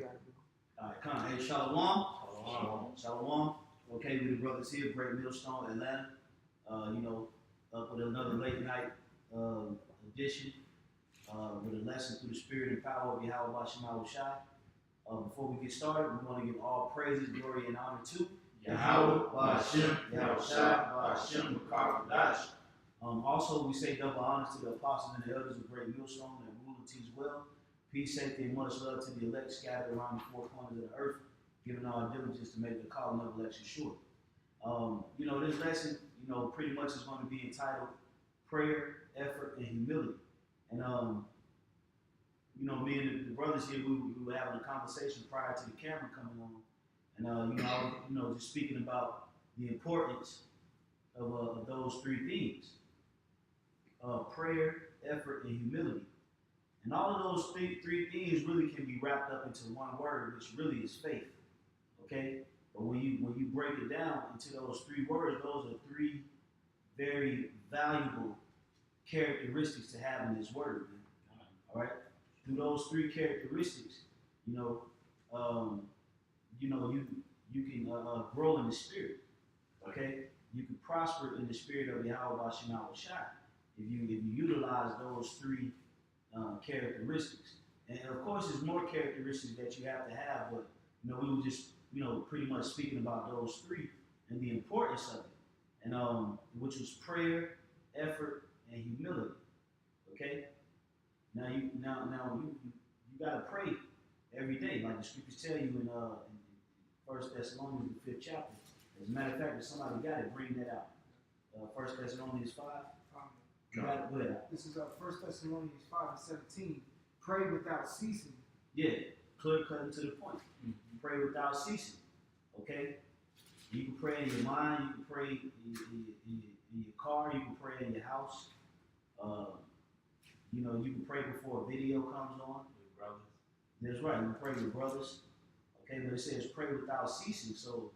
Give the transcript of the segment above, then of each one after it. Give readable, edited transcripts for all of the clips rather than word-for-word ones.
All right, come on. Hey, Shalom. Shalom. Okay, we the brothers here, Great Millstone, Atlanta. Up with another late night uh, edition with a lesson through the spirit and power of Yahweh Bashim Shai. Before we get started, we want to give all praises, glory, and honor to Yahweh Bashim, Yahweh Shai, Bashim, Makar, Also, we say double honors to the apostles and the elders of Great Millstone that rule and teach well. Peace, safety, and much love to the elect scattered around the four corners of the earth, giving our diligence to make the calling of election sure. This lesson, pretty much is going to be entitled Prayer, Effort, and Humility. And, me and the brothers here, we were having a conversation prior to the camera coming on. And, I was, just speaking about the importance of those three things. Prayer, effort, and humility. And all of those three things really can be wrapped up into one word, which really is faith. Okay? But when you break it down into those three words, those are three very valuable characteristics to have in this word. Man. All right? Through those three characteristics, you can grow in the spirit. Okay? You can prosper in the spirit of Yahweh Bashim Shai if you utilize those three characteristics. And of course, there's more characteristics that you have to have, but we were just pretty much speaking about those three and the importance of it, and which was prayer, effort, and humility. Okay. Now you gotta pray every day, like the scriptures tell you in 1 Thessalonians the 5th chapter. As a matter of fact, if somebody got it, bring that out. 1 Thessalonians 5. This is 1 Thessalonians 5:17. Pray without ceasing. Yeah, clear cutting to the point. Mm-hmm. Pray without ceasing. Okay? You can pray in your mind, you can pray in your car, you can pray in your house. You can pray before a video comes on. With brothers. That's right, you can pray with brothers. Okay, but it says pray without ceasing. So,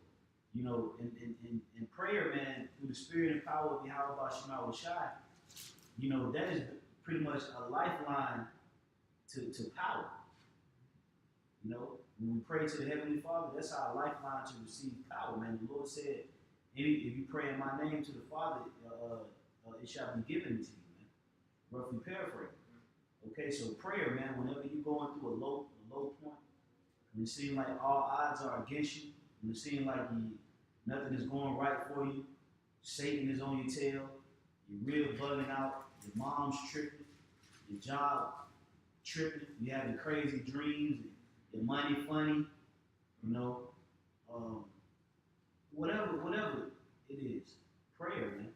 in prayer, man, through the spirit and power of Yahweh Bashim Shai, that is pretty much a lifeline to power. When we pray to the Heavenly Father, that's our lifeline to receive power, man. The Lord said, if you pray in my name to the Father, it shall be given to you, man. Roughly paraphrase. Okay, so prayer, man, whenever you're going through a low point, when it seems like all odds are against you, when it seems like nothing is going right for you, Satan is on your tail, you're real bugging out, your mom's tripping, your job tripping, you're having crazy dreams, your money funny, whatever it is, prayer, man,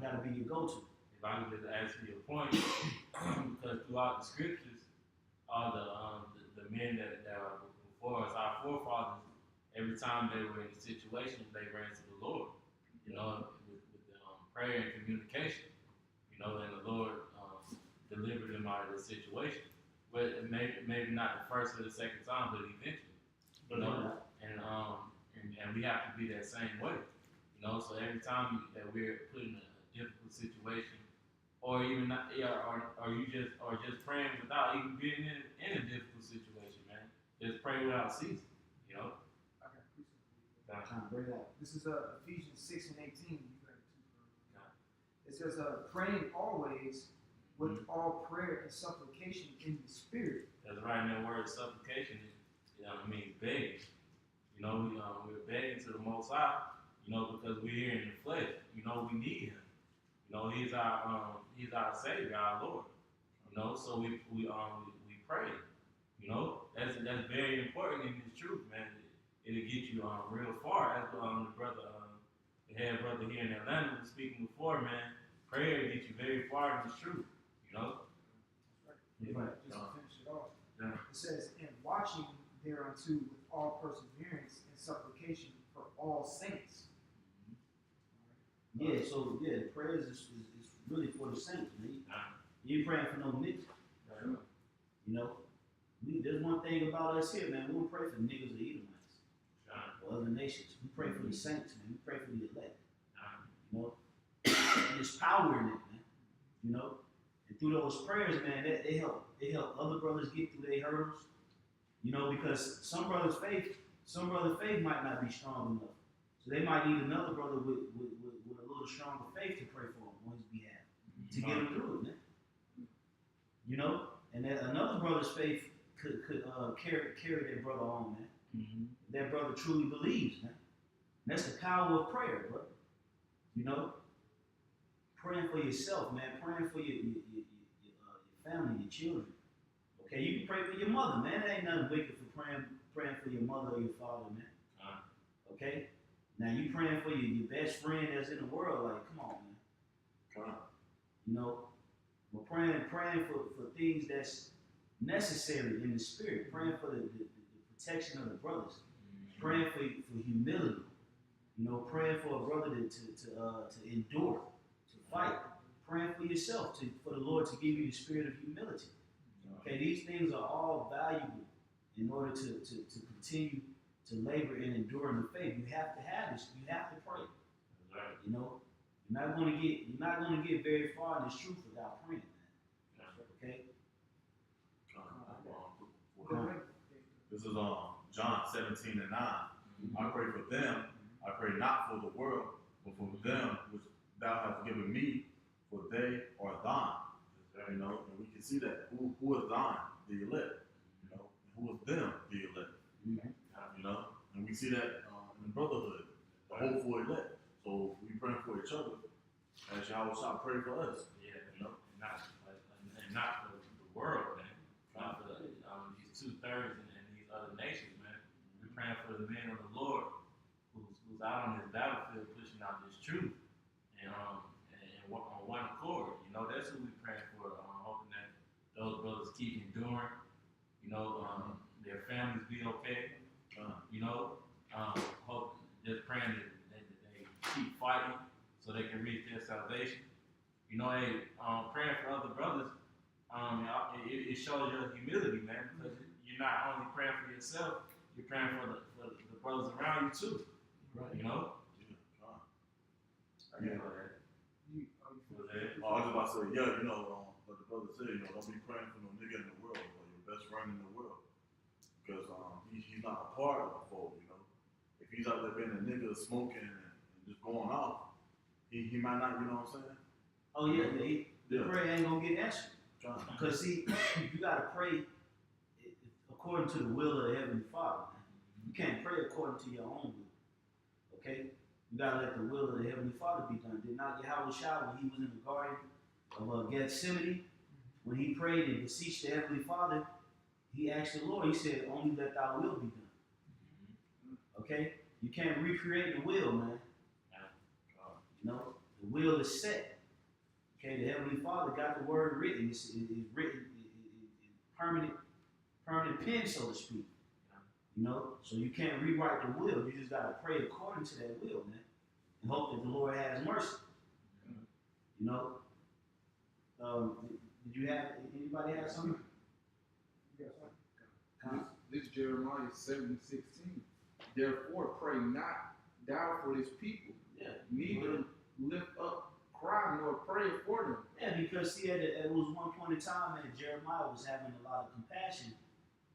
gotta be your go-to. If I could just ask you a point, because throughout the scriptures, all the men that are before us, our forefathers, every time they were in a situation, they ran to the Lord, with prayer and communication, and the Lord delivered them out of the situation. But maybe not the first or the second time, but eventually, and we have to be that same way, So every time that we're put in a difficult situation, or even not, or just praying without even being in a difficult situation, man, just pray without ceasing, This is Ephesians 6:18. It says, praying always with all prayer and supplication in the spirit. That's right. And that word supplication means begging. We're begging to the Most High, because we're here in the flesh. We need Him. He's our Savior, our Lord. So we pray. That's very important in this truth, man. It'll get you real far. As the head brother here in Atlanta was speaking before, man. Prayer will get you very far in this truth. Right. Just to finish it off. Yeah. It says, and watching thereunto with all perseverance and supplication for all saints. Yeah, so prayers is really for the saints, man. You ain't praying for no niggas. There's one thing about us here, man. We don't pray for niggas or Edomites or other nations. We pray for the saints, man. We pray for the elect. And there's power in it, man. And through those prayers, man, they help other brothers get through their hurdles. You know, because some brother faith might not be strong enough. So they might need another brother with a little stronger faith to pray for him on his behalf to get him through it, man. You know, and that another brother's faith could carry that brother on, man. Mm-hmm. That brother truly believes, man. And that's the power of prayer, brother. You know, praying for yourself, man. Praying for your family, your children. Okay, you can pray for your mother, man. It ain't nothing wicked for praying for your mother or your father, man. Okay? Now you praying for your best friend that's in the world, like, come on, man. Come on. You know, we're praying for things that's necessary in the spirit. Praying for the protection of the brothers. Mm-hmm. Praying for humility. You know, praying for a brother to endure, to fight. Praying for yourself, for the Lord to give you the spirit of humility. Okay, these things are all valuable in order to continue to labor and endure in the faith. You have to have this. You have to pray. Right. You know, you're not going to get very far in this truth without praying, man. Okay. Go ahead. This is John 17 and 9. I pray for them. I pray not for the world, but for them which thou hast given me, for they are thine. You know, and we can see that who is thine, the elect. You know, and who is them, the elect. Mm-hmm. You know, and we see that in the brotherhood, the hopeful elect. So we pray for each other as Yahweh shall pray for us. Yeah, you know, and not for the world, man. Not for these 2/3 and these other nations, man. We're praying for the men of the Lord who's out on this battlefield pushing out this truth and on one accord. You know, that's who we're praying for. Hoping that those brothers keep enduring. You know, their families be okay. You know, hope just praying that they keep fighting so they can reach their salvation. You know, hey, praying for other brothers, it shows your humility, man, because you're not only praying for yourself, you're praying for the brothers around you too. Right. You know? Yeah. I was about to say, yeah, you know, what the brother said, you know, don't be praying for no nigga in the world or your best friend in the world. Because he's not a part of the fold, you know. If he's out there being a nigga smoking and just going off, he might not, you know what I'm saying? Oh yeah, the prayer ain't gonna get answered. Because see, you gotta pray according to the will of the Heavenly Father. You can't pray according to your own will. Okay? You gotta let the will of the Heavenly Father be done. Did not Yahweh Shah, when he was in the garden of Gethsemane, when he prayed and beseeched the Heavenly Father, he asked the Lord, he said, only let thy will be done. Okay? You can't recreate the will, man. You know, the will is set. Okay, the Heavenly Father got the word written. It's written in permanent pen, so to speak. You know, so you can't rewrite the will. You just gotta pray according to that will, man, and hope that the Lord has mercy. You know, did you have anybody have something? This Jeremiah 7:16. Therefore, pray not thou for this people, Yeah. neither lift up cry nor pray for them. Yeah, because see, it was one point in time that Jeremiah was having a lot of compassion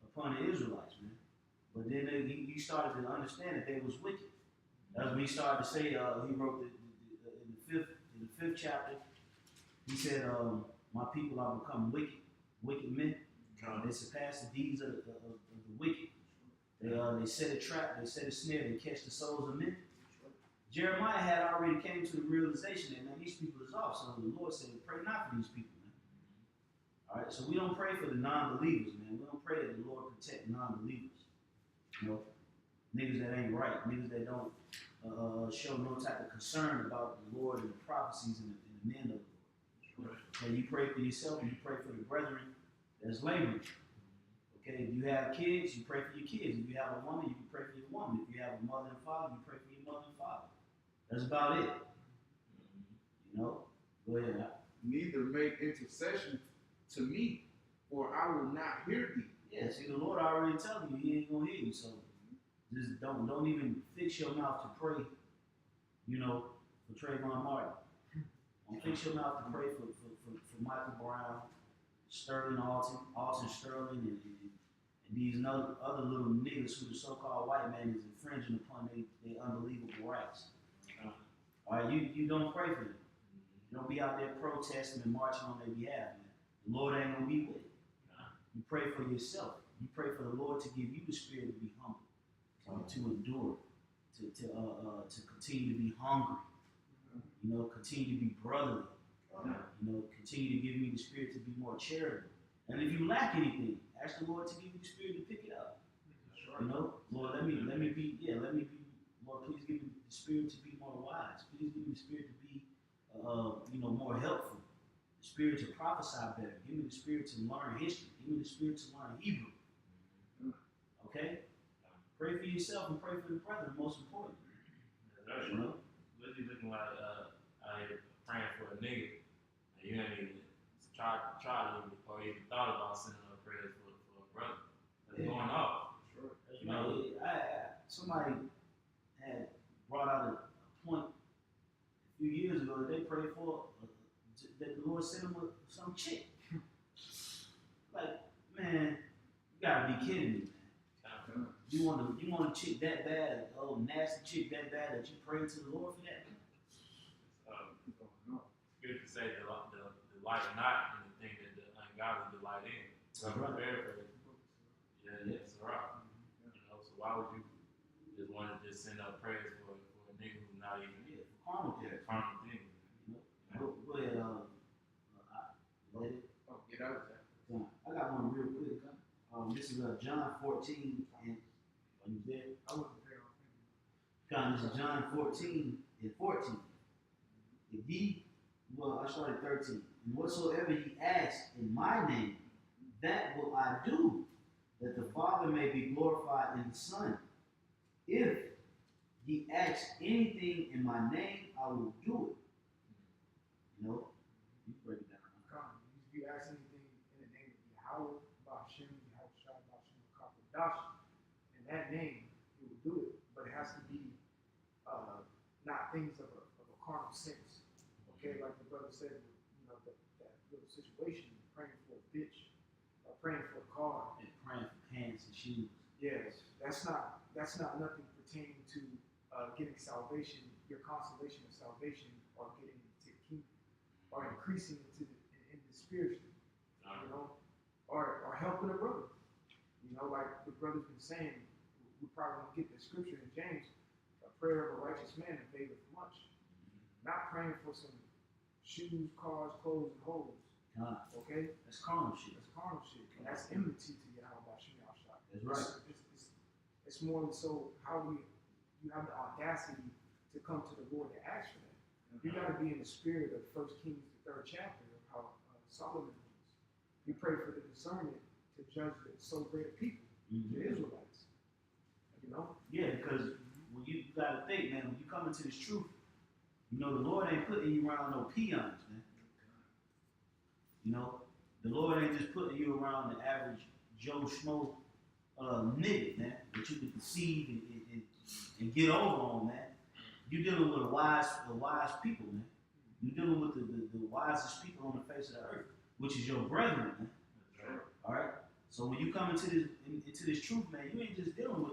upon the Israelites, man. But then he started to understand that they was wicked. That's when he started to say, he wrote in the fifth chapter, he said, my people are become wicked men. They surpass the deeds of the wicked. They set a trap, they set a snare, they catch the souls of men. Jeremiah had already came to the realization that, man, these people is off. So the Lord said, pray not for these people, man. All right, so we don't pray for the non-believers, man. We don't pray that the Lord protect non-believers. You know, niggas that ain't right, niggas that don't show no type of concern about the Lord and the prophecies and the men of the Lord. So you pray for yourself and you pray for the brethren that's laboring. Okay, if you have kids, you pray for your kids. If you have a woman, you can pray for your woman. If you have a mother and father, you pray for your mother and father. That's about it. You know? Go ahead. Neither make intercession to me, for I will not hear thee. Yeah, see, the Lord already telling you he ain't gonna hear you. So just don't even fix your mouth to pray, you know, for Trayvon Martin. Don't fix your mouth to pray for Michael Brown, Sterling Alton Sterling, And these other little niggas who the so-called white man is infringing upon their unbelievable rights. All right, you don't pray for them. You don't be out there protesting and marching on their behalf, man. The Lord ain't gonna be with you. You pray for yourself. You pray for the Lord to give you the spirit to be humble, to endure, to continue to be hungry. You know, continue to be brotherly. You know, continue to give me the spirit to be more charitable. And if you lack anything, ask the Lord to give you the spirit to pick it up. You know, Lord, let me be, Lord, please give me the spirit to be more wise. Please give me the spirit to be, more helpful. The spirit to prophesy better. Give me the spirit to learn history. Give me the spirit to learn Hebrew. Okay? Pray for yourself and pray for the brethren, most important. You know? Really looking like out here praying for a nigga, and you ain't even tried or even thought about sending up prayers for a brother that's going off. Sure. You know, somebody had brought out a point a few years ago that they prayed for that the Lord sent them some chick. Like, man, you gotta be kidding me, man. You want a chick that bad, nasty chick that bad that you pray to the Lord for that? Scripture say delight not in the thing that the ungodly delight in. So I'm paraphrasing. Yeah, it's right. You know, so why would you just want to just send up prayers for a nigga who's not even For carnal things? Go ahead, let it. Oh, get out of that. I got one real quick. This is John 14, and are you there? I wasn't there. This is John 14 and 14. I started 13. And whatsoever ye ask in my name, that will I do, that the Father may be glorified in the Son. If ye ask anything in my name, I will do it. You know? You break it down. If you ask anything in the name of Yahweh, Ba'ashem, Yahushua, Ba'ashem, Kakodash, in that name, he will do it. But it has to be not things of a carnal sense. Okay, like the brother said, you know, that little situation, praying for a bitch, praying for a car. And praying for pants and shoes. Yes, that's not nothing pertaining to getting salvation, your consolation of salvation, or getting into the kingdom, or increasing into in the spiritual, you know, or helping a brother. You know, like the brother's been saying, we probably won't get the scripture in James, a prayer of a righteous man availeth much. Not praying for some shoes, cars, clothes, and hoes. Okay? That's carnal shit. That's carnal shit. And that's enmity to Yahweh Shem Yahshua. That's right. It's more than so how you have the audacity to come to the Lord to ask for that. You got to be in the spirit of 1 Kings, the 3rd chapter, of how Solomon was. You pray for the discernment to judge so great a people, the Israelites. You know? Yeah, because when you got to think, man, when you come into this truth, you know, the Lord ain't putting you around no peons, man. You know, the Lord ain't just putting you around the average Joe Schmo nigga, man, that you can deceive and get over on, man. You're dealing with wise people, man. You're dealing with the wisest people on the face of the earth, which is your brethren, man. All right. So when you come into this truth, man, you ain't just dealing with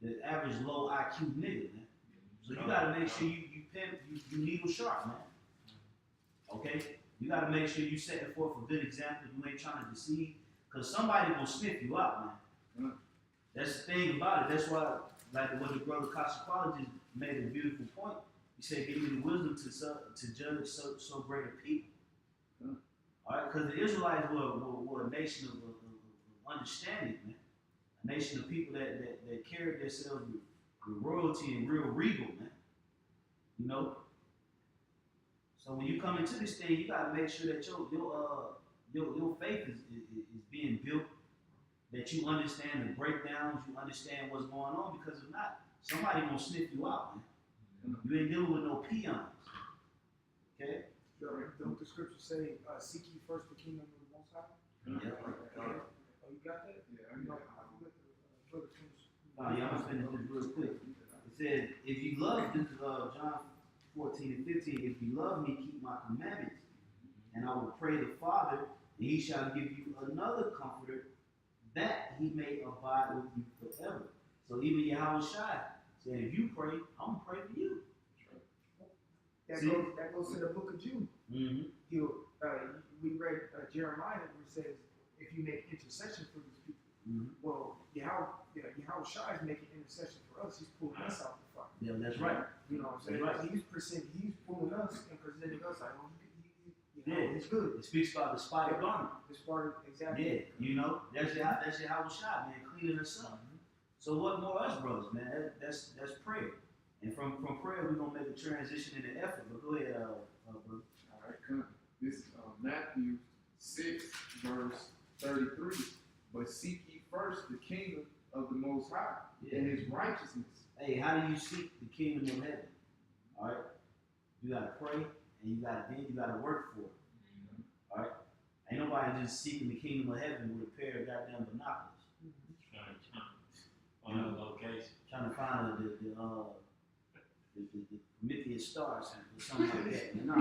the average low IQ nigga, man. So you gotta make sure you needle sharp, man. Okay? You gotta make sure you setting forth a good example. You ain't trying to deceive, because somebody gonna sniff you out, man. That's the thing about it. That's why, like what the brother Kassaquallah made a beautiful point. He said, "Give me the wisdom to judge so great a people." All right, because the Israelites were a nation of understanding, man. A nation of people that carried themselves with royalty and real regal, man. You know. So when you come into this thing, you gotta make sure that your faith is being built. That you understand the breakdowns, you understand what's going on, because if not, somebody gonna sniff you out, man. You ain't dealing with no peons. Okay? Don't the scripture say, seek ye first the kingdom of the Most High? Yeah. Oh, you got that? Yeah, I You know, got I forgot the brother finish. Yeah, I'm gonna finish this real quick. It says, if you love, this is John 14 and 15, if you love me, keep my commandments, and I will pray the Father, and he shall give you another comforter, that he may abide with you forever. So even Yahweh Shai said, if you pray, I'm gonna pray for you. See? That goes to the book of Jude. Mm-hmm. We read Jeremiah where it says, if you make intercession for these people, Mm-hmm. well, Yahweh Shai is making intercession for us. He's pulling us out the fire. Yeah, that's right. You know what I'm saying? That's right. He's pulling us and presenting us like, oh, Yeah. it's good. It speaks about the spotted garment. This part, exactly. Yeah, you know, that's Yahweh Shai, man, cleaning us up. So what more us brothers, man? That's prayer. And from prayer, we're gonna make a transition into effort. But go ahead, brother. All right, come. This is Matthew 6, verse 33. But seek ye first the kingdom of the Most High and His righteousness. Hey, how do you seek the kingdom of heaven? All right, you gotta pray, and you gotta work for it. All right, ain't nobody just seeking the kingdom of heaven with a pair of goddamn binoculars. On a location. Trying to find the Prometheus star or something like that. No,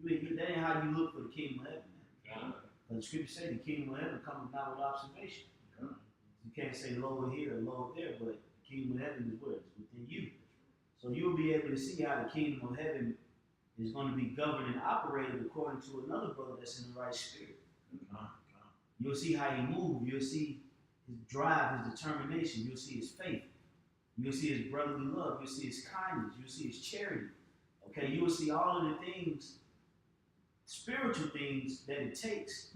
you ain't. That ain't how you look for the kingdom of heaven, man. Because the scripture say the kingdom of heaven comes not with observation. You can't say lower here or lower there, but the kingdom of heaven is where it's within you. So you'll be able to see how the kingdom of heaven is going to be governed and operated according to another brother that's in the right spirit. You'll see how he moves. You'll see his drive, his determination. You'll see his faith. You'll see his brotherly love. You'll see his kindness. You'll see his charity. Okay, you will see all of the things, spiritual things that it takes,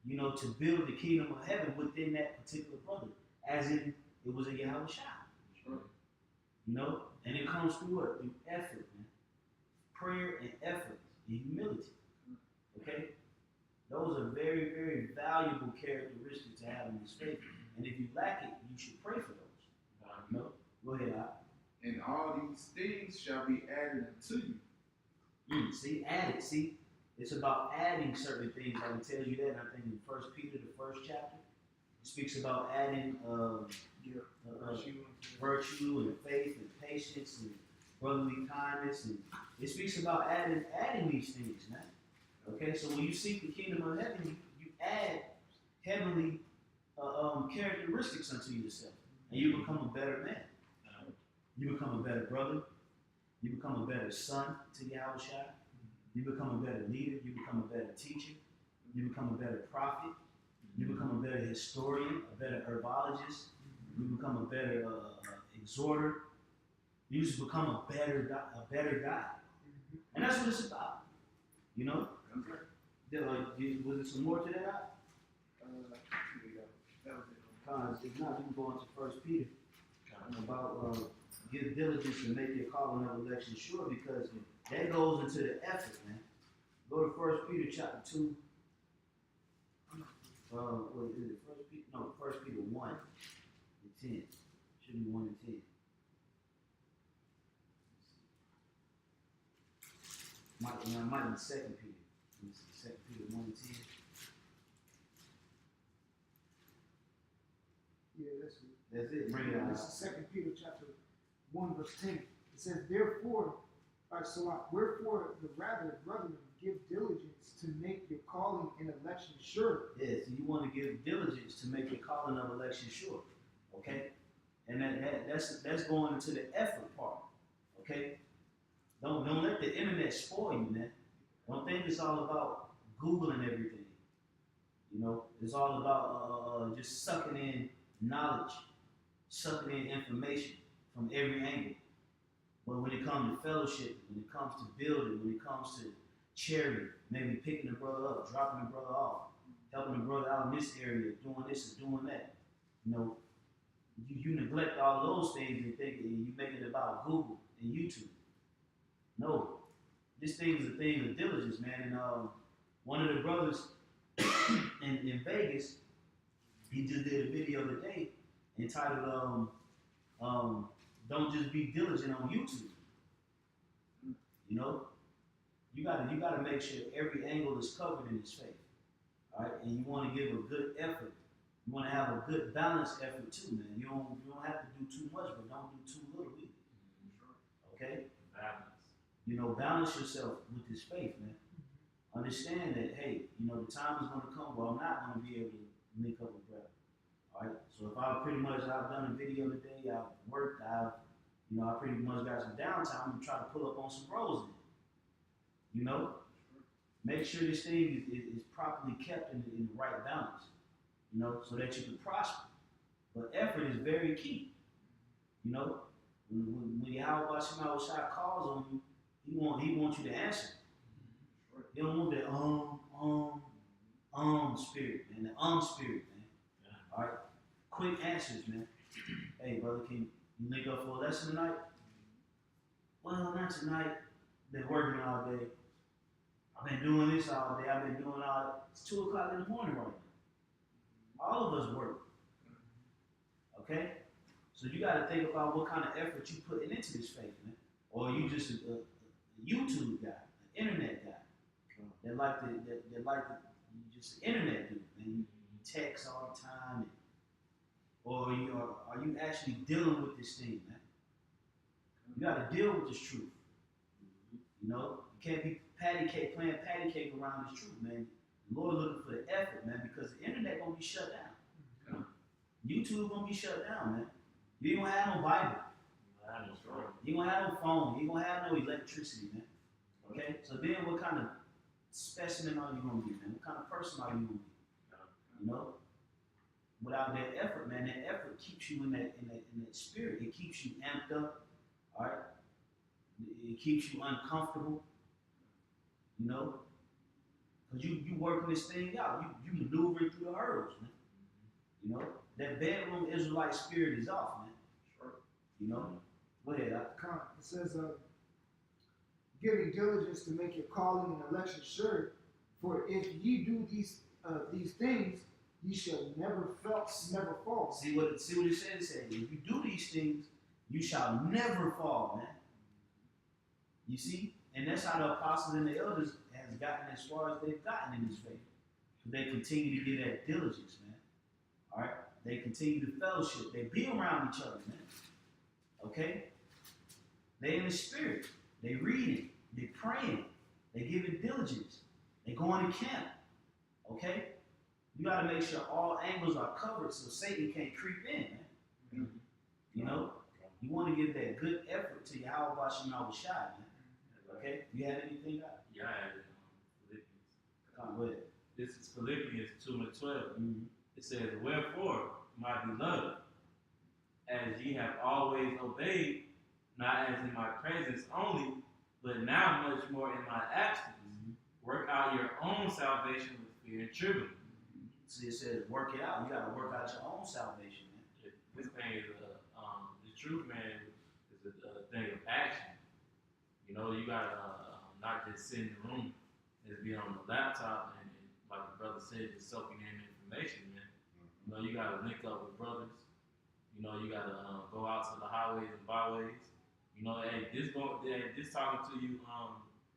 you know, to build the kingdom of heaven within that particular brother, as in it was a Yahweh Shai. Sure. You know, and it comes through what? Through effort, man. Prayer and effort and humility. Okay? Those are very, very valuable characteristics to have in this faith. And if you lack it, you should pray for those. No? Go ahead, Al. And all these things shall be added unto you. See, added. See, it's about adding certain things. Like it tells you that, I think in 1 Peter, the first chapter, it speaks about adding virtue and faith and patience and brotherly kindness. And it speaks about adding these things, man. Okay, so when you seek the kingdom of heaven, you add heavenly characteristics unto yourself, and you become a better man. You become a better brother. You become a better son to Yahweh Shai. You become a better leader. You become a better teacher. You become a better prophet. You become a better historian, a better herbologist. You become a better exhorter. You just become a better guy. And that's what it's about. You know? Was there some more to that? That was it. If not, we can go into 1 Peter about give diligence to make your calling of election sure, because that goes into the effort, man. Go to 1 Peter chapter 2. What is it? 1 Peter? No, 1 Peter 1 and 10. Should be 1 and 10. Might be 2 Peter. Let's see, 2 Peter 1 and 10. Yeah, that's it. That's it. Bring it out. This is 2 Peter chapter 1, verse 10. It says, therefore, wherefore the rather, brethren, give diligence to make your calling and election sure. Yes, you want to give diligence to make your calling of election sure. Okay? And that's going into the effort part. Okay? Don't let the internet spoil you, man. Don't think it's all about Googling everything. You know, it's all about just sucking in knowledge, sucking in information from every angle. But when it comes to fellowship, when it comes to building, when it comes to charity, maybe picking the brother up, dropping the brother off, helping the brother out in this area, doing this and doing that, you know, you neglect all those things and think you make it about Google and YouTube. No, this thing is a thing of diligence, man. And one of the brothers in Vegas, he just did a video today entitled "Don't Just Be Diligent on YouTube." You know, you gotta make sure every angle is covered in this faith, all right? And you want to give a good effort. You want to have a good balanced effort too, man. You don't have to do too much, but don't do too little either. Okay? Balance. You know, balance yourself with this faith, man. Understand that, hey, you know, the time is going to come where I'm not going to be able to link up with brother. Alright, so if I've done a video today, I've worked, I pretty much got some downtime, I'm gonna try to pull up on some bros in it. You know? Make sure this thing is properly kept in the right balance, you know, so that you can prosper. But effort is very key. You know, when Yahweh Shema Shai calls on you, he wants you to answer. He don't want that spirit, man, the spirit, man. All right, quick answers, man. Hey, brother, can you link up for a lesson tonight? Well, not tonight. Been working all day. I've been doing this all day. I've been doing all that. It's 2 o'clock in the morning right now. All of us work. Okay? So you got to think about what kind of effort you putting into this faith, man. Or you just a YouTube guy, an internet guy. That like you just an internet dude, man. You text all the time. Or are you actually dealing with this thing, man? You got to deal with this truth. You know? You can't be playing patty cake around this truth, man. The Lord looking for the effort, man, because the internet gonna be shut down. YouTube gonna be shut down, man. You ain't gonna have no Bible. You ain't gonna have no phone. You ain't gonna have no electricity, man. Okay? So then what kind of specimen are you gonna be, man? What kind of person are you gonna be? You know? Without that effort, man, that effort keeps you in that spirit. It keeps you amped up. Alright? It keeps you uncomfortable. You know? Because you working this thing out. You maneuvering through the hurdles, man. You know? That bedroom Israelite spirit is off, man. Sure. You know? Go ahead. It says, giving diligence to make your calling and election sure, for if ye do these things, ye shall never fall. See what it says? It says, if you do these things, you shall never fall, man. You see? And that's how the apostles and the elders has gotten as far as they've gotten in this faith. They continue to get that diligence, man. All right? They continue to fellowship. They be around each other, man. Okay? They in the spirit. They reading. They praying. They giving diligence. They going to camp. Okay? You got to make sure all angles are covered so Satan can't creep in, man. You know? You want to give that good effort to Yahweh Shema Shai, man. Okay? You have anything? Yeah, I had it. Philippians. Come on, go ahead. This is Philippians 2:12. Mm-hmm. It says, wherefore, my beloved, as ye have always obeyed, not as in my presence only, but now much more in my absence, work out your own salvation with fear and trembling. See, it says work it out. You got to work out your own salvation, man. This thing is the truth, man, is a thing of action. You know, you got to not just sit in the room, just be on the laptop and like the brother said, just soaking in information, man. You know, you got to link up with brothers. You know, you got to go out to the highways and byways. You know, this talking to you,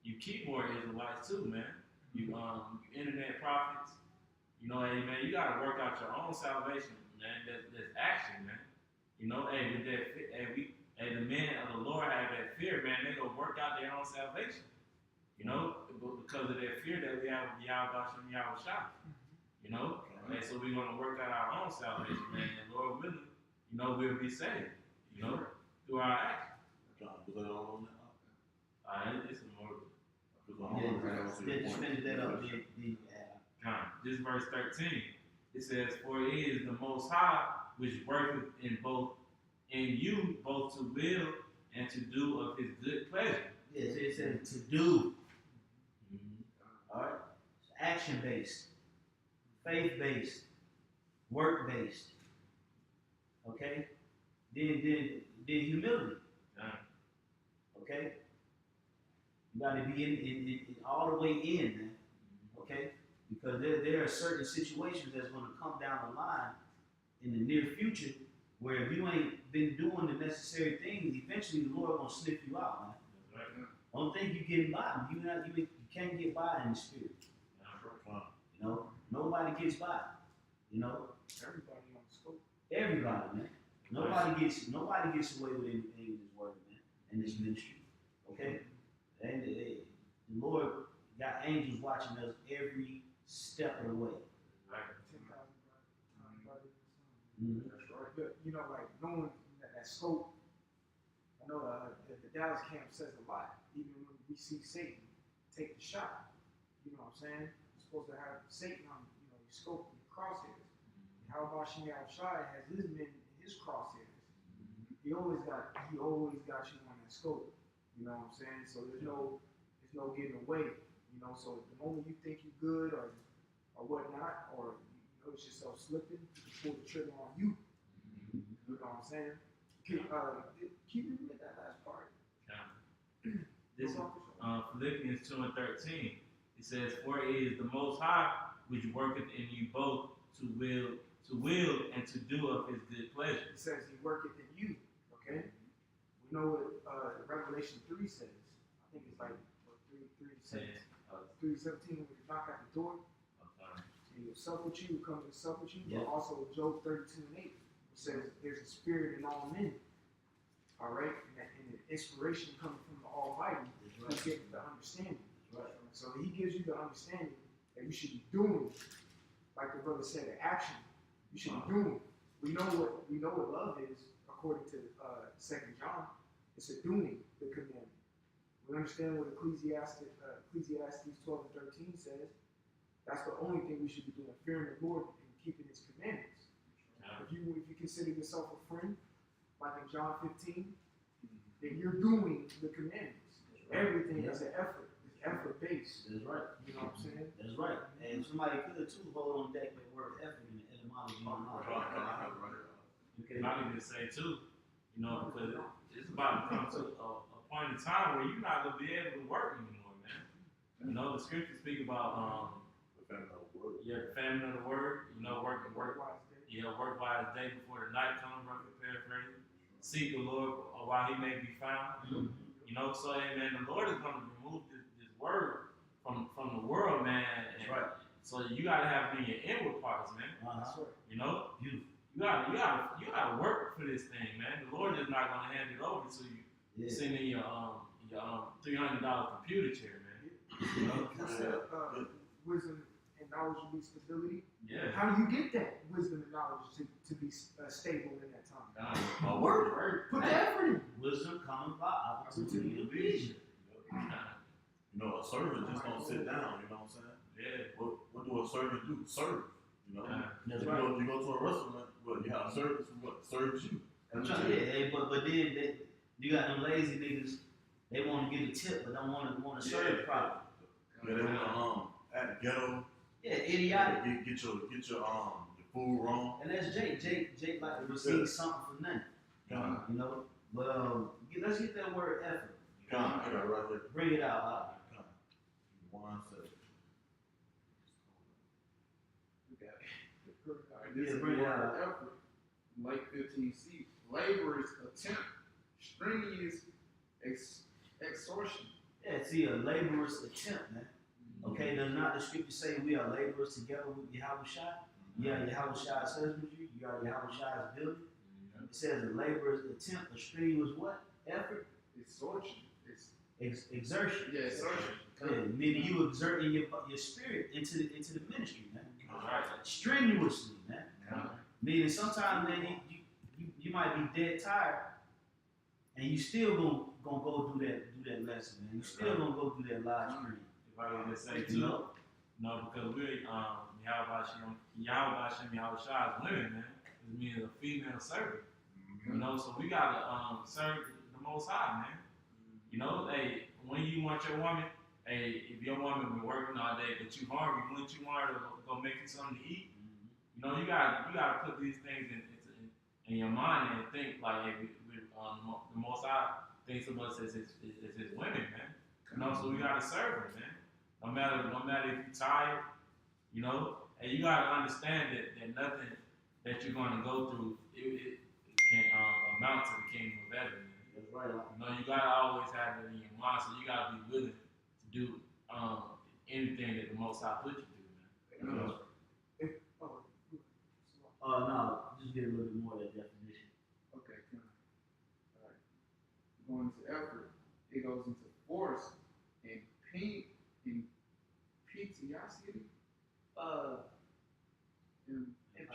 you keyboard Israelites too, man. You internet prophets. You know, hey man, you got to work out your own salvation, man. That's action, man. You know, with that, the men of the Lord have that fear, man. They gonna work out their own salvation. You know, because of that fear that we have with Yahweh Yahweh Shai. You know, and so we're gonna work out our own salvation, man. And Lord willing, you know, we'll be saved. You know, through our action. John, was that all on that? It's more. Just finish that up. This verse 13. It says, "For it is the Most High which worketh in you both to will and to do of His good pleasure." Yes, it says to do. All right, it's action based, faith based, work based. Okay, then humility. Okay, you got to be in all the way in, man. Okay, because there are certain situations that's going to come down the line in the near future where if you ain't been doing the necessary things, eventually the Lord gonna sniff you out, man. That's right. Don't think you getting by. You can't get by in the spirit. You know, nobody gets by. You know, Everybody on the scope. everybody, man. Nobody gets away with anything in this word, man, in this ministry. Okay, and the Lord got angels watching us every step of the way. Right. 10,000 Mhm. That's right. But, you know, like knowing that scope. I know the Dallas camp says a lot. Even when we see Satan take the shot, you know what I'm saying? You're supposed to have Satan on, you know, your scope and your crosshairs. How about Shimei Shai has his men in his crosshairs? He always got you on that scope. You know what I'm saying? So there's no getting away. You know, so the moment you think you're good or whatnot, or you notice yourself slipping, you can pull the trigger on you. You know what I'm saying? Can you read that last part? This is Philippians 2:13. It says, "For it is the Most High which worketh in you both to will and to do of His good pleasure." It says He worketh in you. Okay. We know what Revelation 3 says. I think it's like what, 3:17 when you knock at the door. He will sup with you, will come to sup with you. Yeah. But also Job 32:8 says there's a spirit in all men. All right, and the inspiration coming from the Almighty That's to get the understanding. That's right. So He gives you the understanding that you should be doing, like the brother said, the action. You should be doing. We know what love is according to 2 John. It's a doing the commandment. We understand what Ecclesiastes 12 and 13 says. That's the only thing we should be doing, fearing the Lord and keeping His commandments. If you consider yourself a friend, like in John 15, then you're doing the commandments. Everything is an effort. It's effort based. That's right. You know what I'm saying? That's right. And somebody could too hold on deck that word effort in the etymology of knowledge. Okay. And I need to say too, you know, because it's about to come to a point in time where you're not gonna be able to work anymore, man. You know, the scriptures speak about The famine of the word. the famine of the word. You know, work Work-wise day. work by His day before the night comes. Roughly paraphrasing. Seek the Lord while He may be found. You know, so amen. The Lord is gonna remove this word from the world, man. And That's right. so you gotta have it in your inward parts, man. That's right. You know. Beautiful. You gotta work for this thing, man. The Lord is not gonna hand it over to you. Yeah. Sitting in your $300 computer chair, man. You know? That's wisdom and knowledge will be stability. Yeah. How do you get that wisdom and knowledge to be stable in that time? A word. Put the effort in. Wisdom comes by opportunity of vision. You know, a servant just don't sit down, you know what I'm saying? Yeah. What do a servant do? Serve. You know? That's you right. go to a restaurant, what, you have a service who what serves you. That's right. Yeah, but then you got them lazy niggas. They want to get a tip, but don't want to serve properly. Yeah, they wanna at the ghetto. Yeah, idiotic. Get your food wrong. And that's Jake. Jake like to receive something for nothing. You know. But let's get that word effort. Come, I got it right here. Bring it out. Come. 1 second. Alright, this Yeah, is the bring it word out. effort. Lake 15C. Laborers attempt, strenuous extortion. Yeah, see, a laborer's attempt, man. Okay, does not the scripture say we are laborers together with Yahweh Shai? You are Yahweh Shai's husbandry. You are Yahweh Shai's building. It says a laborer's attempt, a strenuous what? Effort? Extortion. Exertion. Yeah, exertion. Yeah, meaning you exerting your spirit into the ministry, man. Alright. Strenuously, man. Meaning sometimes, man, you might be dead tired, and you still gonna go do that lesson, man. You still gonna go do that live stream. If I could just say You too, know? no, because we're Yahweh Shai is women, man. It means a female servant. You know, so we gotta serve the Most High, man. You know, hey, when you want your woman, hey, if your woman been working all day but you hungry, wouldn't you want her to go make you something to eat? You know, you gotta put these things in your mind and think like, hey, the Most High thinks of us as his women, man. You know, so we gotta serve him, man. No matter if you're tired, you know, and you gotta understand that nothing that you're gonna go through it can amount to the kingdom of heaven. That's right. You know, you gotta always have it in your mind, so you gotta be willing to do anything that the Most High put you through, man. You know? No, just get a little bit more of that definition. Okay, alright. Going into effort, it goes into force and impetuosity.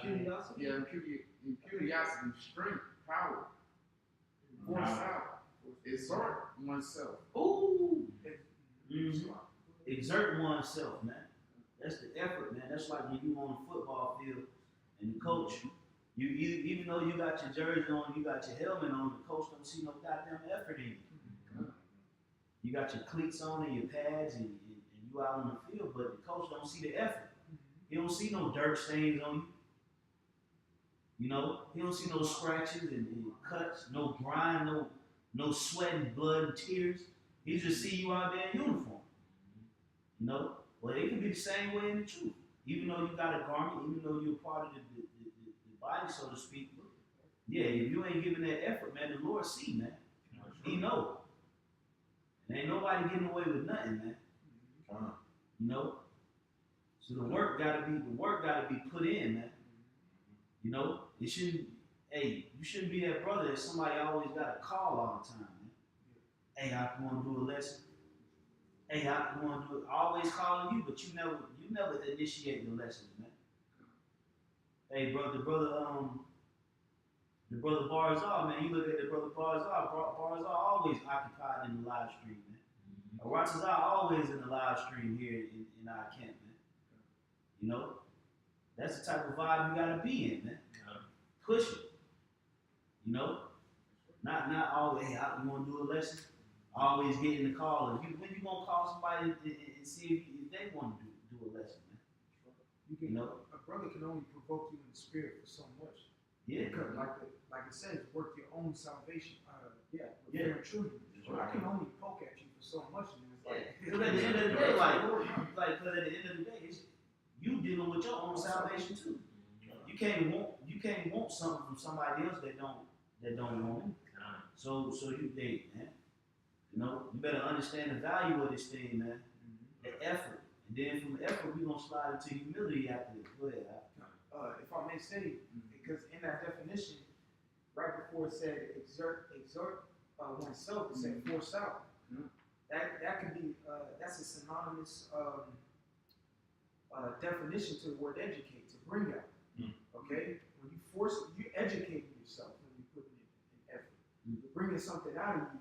Curiosity. Yeah, in curiosity, strength, power, foresight, exhort oneself. Ooh. Mhm. Exert oneself, man. That's the effort, man. That's like when you on the football field and the coach, you even though you got your jersey on, you got your helmet on, the coach don't see no goddamn effort in you. You got your cleats on and your pads and you out on the field, but the coach don't see the effort. He don't see no dirt stains on you. You know, he don't see no scratches and cuts, no grind, no sweat and blood and tears. He just see you out there in uniform. You know? Well, it can be the same way in the truth. Even though you got a garment, even though you're part of the body, so to speak, yeah, if you ain't giving that effort, man, the Lord see, man. He know. And ain't nobody getting away with nothing, man. You know? So the work gotta be put in, man. You know? It shouldn't, hey, you shouldn't be that brother that somebody always gotta call all the time, man. Hey, I wanna do a lesson. Hey, I want to do it. Always calling you, but you never initiate the lessons, man. Hey, the brother Barzal, man. You look at the brother Barzal. Barzal always occupied in the live stream, man. Ratazar always in the live stream here in our camp, man. You know, that's the type of vibe you gotta be in, man. Push it. You know, not always. Hey, you want to do a lesson? Always getting the call. When you gonna call somebody and see if they want to do a lesson, man? You know, a brother can only provoke you in the spirit for so much. Yeah. Because like it says, work your own salvation. Yeah. Truth. So I can only poke at you for so much, and it's like. Because at the end of the day, at the end of the day, it's you dealing with your own salvation too. You can't want something from somebody else that don't want it. So you man. You know, you better understand the value of this thing, man. The effort. And then from the effort, we're going to slide into humility after this. Go ahead, Al. If I may say, because in that definition, right before it said exert oneself, it said force out. That could be, that's a synonymous definition to the word educate, to bring out. Okay? When you educating yourself when you're putting in effort. You're bringing something out of you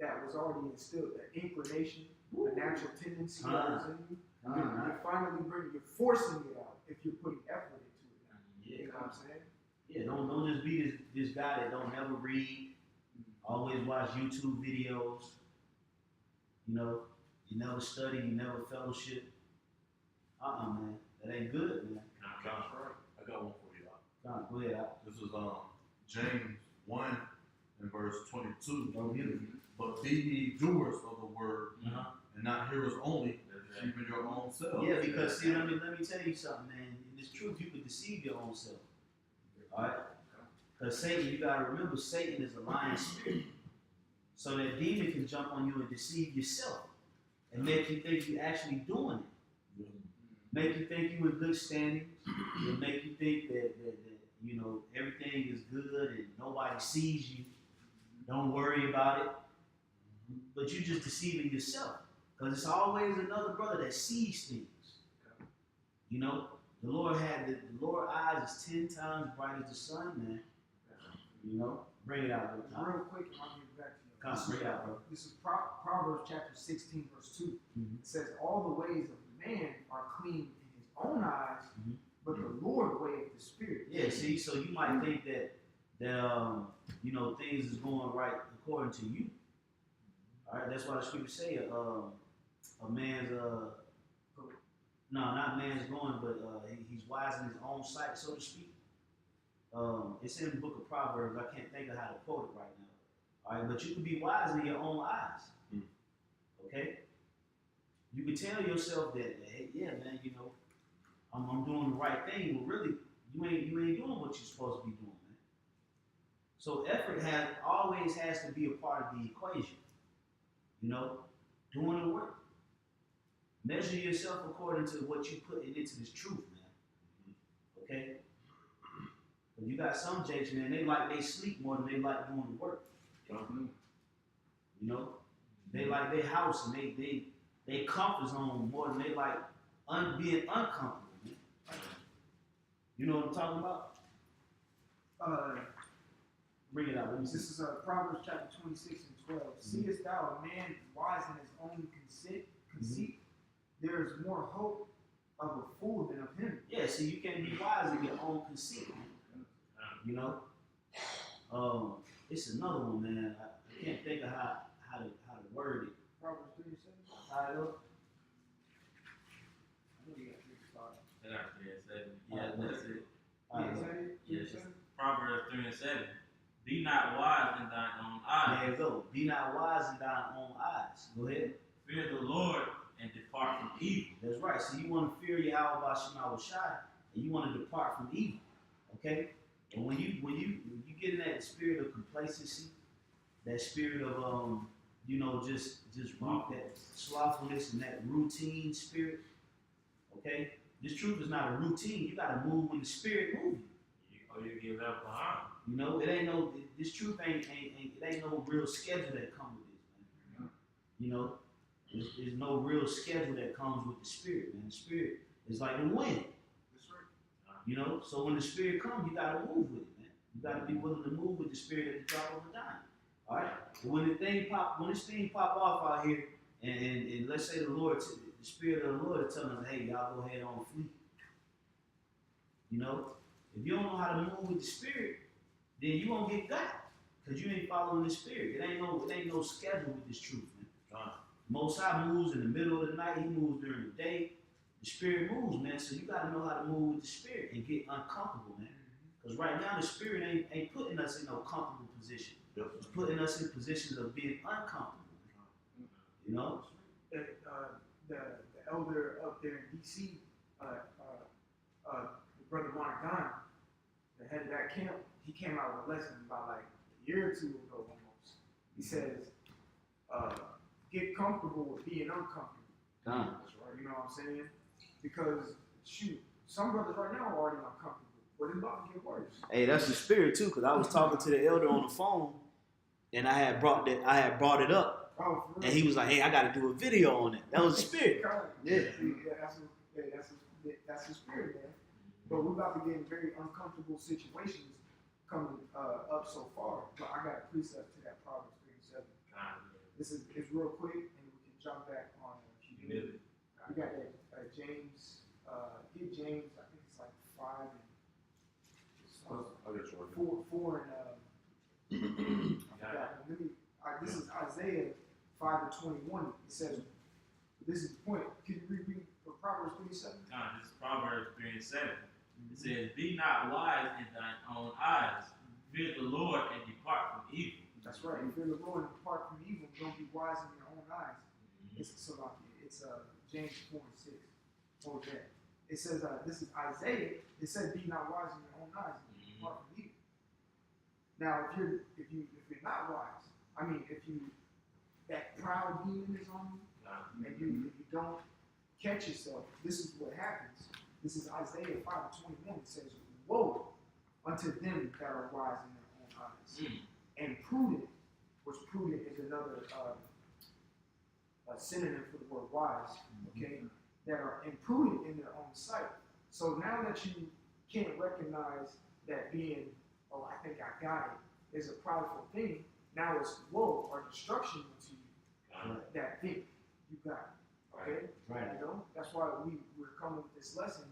that was already instilled, an inclination, a natural tendency that was in you. You're finally you're forcing it out if you're putting effort into it now. Yeah. You know what I'm saying? Yeah, don't just be this guy that don't never read, always watch YouTube videos. You know, you never study, you never fellowship. Man, that ain't good, man. I got one for you. Go ahead, Al. This is James 1 and verse 22. Oh, beautiful. But be ye doers of the word, and not hearers only, deceiving your own selves. Yeah, because see, let me tell you something, man. In this truth, you can deceive your own self. All right? Because Satan, you gotta remember, Satan is a lying spirit. So that demon can jump on you and deceive yourself and make you think you're actually doing it. Make you think you're in good standing. It'll make you think that you know everything is good and nobody sees you. Don't worry about it. But you're just deceiving yourself. Because it's always another brother that sees things. You know, the Lord eyes is 10 times bright as the sun, man. You know, bring it out, bro. Real quick, and I'll give it back to you. Come, bring it out, bro. This is Proverbs chapter 16, verse 2. Mhm. It says, all the ways of man are clean in his own eyes, Mhm. but the Lord weigheth the spirit. Yeah, see, so you might think that you know, things is going right according to you. All right, that's why the scripture say a man's not man's going, but he's wise in his own sight, so to speak. It's in the book of Proverbs. I can't think of how to quote it right now. All right, but you can be wise in your own eyes. Okay, you can tell yourself that, hey, yeah, man, you know, I'm doing the right thing, but really, you ain't doing what you're supposed to be doing, man. So effort always has to be a part of the equation. You know, doing the work. Measure yourself according to what you put into this truth, man. Okay? But you got some jakes, man, they sleep more than they like doing the work. You know? They like their house and they comfort zone more than they like being uncomfortable, man. You know what I'm talking about? Bring it out. Let me This see. is Proverbs chapter 26 and 12. Seest thou a man wise in his own conceit? There is more hope of a fool than of him. Yeah, see, you can't be wise in your own conceit. You know? It's another one, man. I can't think of how to word it. Proverbs 3 and 7. How it look? I know you got 3 and 5. I got 3 and 7. Yeah, that's it. Yeah, is that it? 3 and Yes. 7? Proverbs 3 and 7. Be not wise in thine own eyes. There you go. Be not wise in thine own eyes. Go ahead. Fear the Lord and depart from evil. That's right. So you want to fear Yahweh Shema Shai, and you want to depart from evil. Okay? And when you get in that spirit of complacency, that spirit of just that slothfulness and that routine spirit, okay? This truth is not a routine. You gotta move when the spirit moves you. You get left behind. You know, this truth ain't no real schedule that comes with this, man. You know, there's no real schedule that comes with the spirit, man. The spirit is like the wind. That's right. You know, so when the spirit comes, you gotta move with it, man. You gotta be willing to move with the spirit at the drop of a dime. All right. But when this thing pop off out here, and let's say the spirit of the Lord is telling us, hey, y'all go ahead on flee. You know, if you don't know how to move with the spirit, then you won't get got, because you ain't following the spirit. It ain't no schedule with this truth, man. Most High moves in the middle of the night. He moves during the day. The spirit moves, man. So you gotta know how to move with the spirit and get uncomfortable, man. Because right now the spirit ain't putting us in no comfortable position. It's putting us in positions of being uncomfortable. You know? The elder up there in D.C., Brother Monaghan, the head of that camp, he came out with a lesson about like a year or two ago almost. He says, get comfortable with being uncomfortable. That's right. You know what I'm saying? Because, shoot, some brothers right now are already uncomfortable, but it's about to get worse. Hey, that's the spirit too, because I was talking to the elder on the phone, and I had brought it up, Oh, for real? and he was like, "Hey, I got to do a video on it." That was the spirit. Yeah. That's the spirit, man. But we're about to get in very uncomfortable situations coming up so far. But I got a precept to that Proverbs 3 and 7. This is real quick, and we can jump back on humility. We got that James. Get James. I think it's like 5 and I'll get you. 4 and this is Isaiah 5 and 21. It says, this is the point. Can you read Proverbs 3 and 7? This is Proverbs 3 and 7. It says, be not wise in thine own eyes. Fear the Lord and depart from evil. That's right. Fear the Lord and depart from evil. Don't be wise in your own eyes. It's James 4 and 6. Hold that. It says, this is Isaiah. It said, be not wise in your own eyes and depart from evil. Now, if you're not wise, I mean, if that proud demon is on you, and you don't catch yourself, this is what happens. This is Isaiah 5 and 21. It says, woe unto them that are wise in their own eyes. And prudent, which prudent is another synonym for the word wise, okay, that are imprudent in their own sight. So now that you can't recognize that being, oh, I think I got it, is a prideful thing, now it's woe or destruction to you that think you got it. Okay? Right. You know, that's why we're coming with this lesson